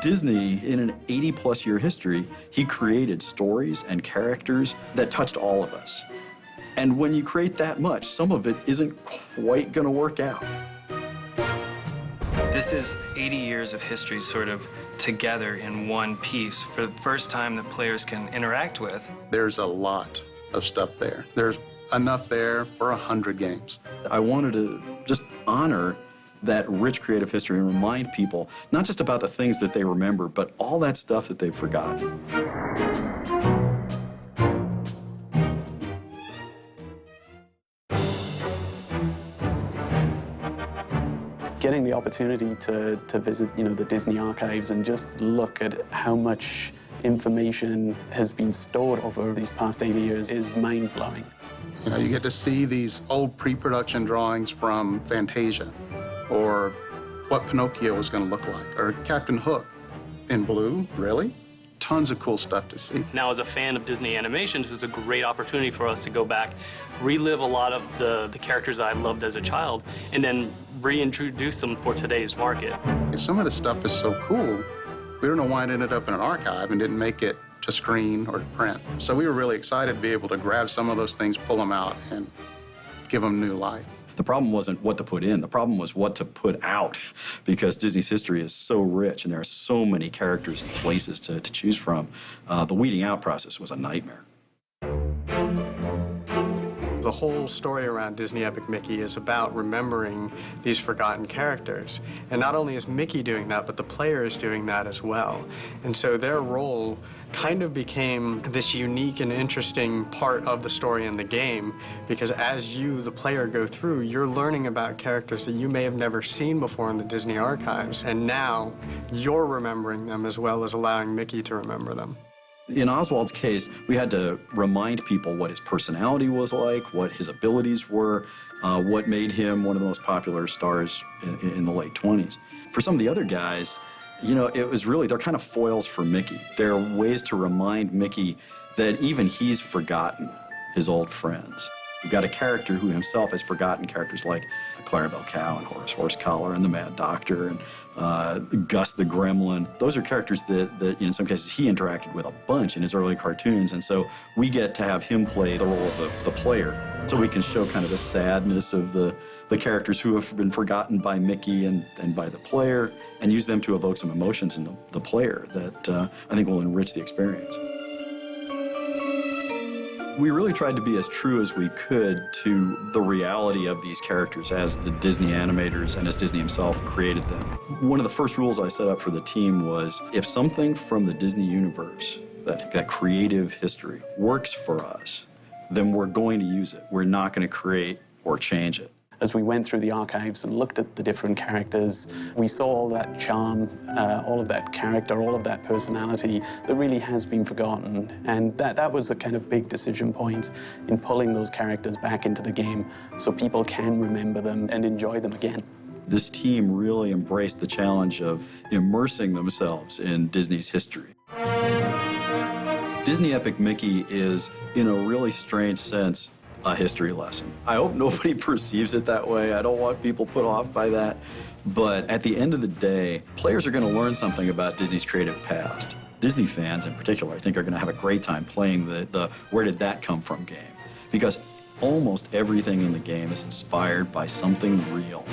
Disney, in an 80-plus year history, he created stories and characters that touched all of us. And when you create that much, some of it isn't quite going to work out. This is 80 years of history sort of together in one piece for the first time that players can interact with. There's a lot of stuff there. There's enough there for 100 games. I wanted to just honor that rich creative history and remind people not just about the things that they remember, but all that stuff that they've forgotten. Getting the opportunity to visit, the Disney archives and just look at how much information has been stored over these past 80 years is mind-blowing. You get to see these old pre-production drawings from Fantasia, or what Pinocchio was going to look like, or Captain Hook in blue, really? Tons of cool stuff to see. Now, as a fan of Disney animations, it was a great opportunity for us to go back, relive a lot of the characters that I loved as a child, and then reintroduce them for today's market. Some of the stuff is so cool, we don't know why it ended up in an archive and didn't make it to screen or to print. So we were really excited to be able to grab some of those things, pull them out, and give them new life. The problem wasn't what to put in, the problem was what to put out, because Disney's history is so rich and there are so many characters and places to choose from. The weeding out process was a nightmare. The whole story around Disney Epic Mickey is about remembering these forgotten characters. And not only is Mickey doing that, but the player is doing that as well. And so their role kind of became this unique and interesting part of the story in the game, because as you, the player, go through, you're learning about characters that you may have never seen before in the Disney archives. And now you're remembering them as well as allowing Mickey to remember them. In Oswald's case, we had to remind people what his personality was like, what his abilities were, what made him one of the most popular stars in the late 20s. For some of the other guys, it was really, they're kind of foils for Mickey. They're ways to remind Mickey that even he's forgotten his old friends. We've got a character who himself has forgotten characters like Clarabelle Cow and Horace Horsecollar and the Mad Doctor and Gus the Gremlin. Those are characters that in some cases he interacted with a bunch in his early cartoons, and so we get to have him play the role of the player, so we can show kind of the sadness of the characters who have been forgotten by Mickey and by the player, and use them to evoke some emotions in the player that I think will enrich the experience. We really tried to be as true as we could to the reality of these characters as the Disney animators and as Disney himself created them. One of the first rules I set up for the team was, if something from the Disney universe, that creative history, works for us, then we're going to use it. We're not going to create or change it. As we went through the archives and looked at the different characters, we saw all that charm, all of that character, all of that personality that really has been forgotten. And that was a kind of big decision point in pulling those characters back into the game so people can remember them and enjoy them again. This team really embraced the challenge of immersing themselves in Disney's history. Disney Epic Mickey is, in a really strange sense, a history lesson. I hope nobody perceives it that way. I don't want people put off by that. But at the end of the day, players are going to learn something about Disney's creative past. Disney fans in particular, I think, are going to have a great time playing the Where Did That Come From game, because almost everything in the game is inspired by something real.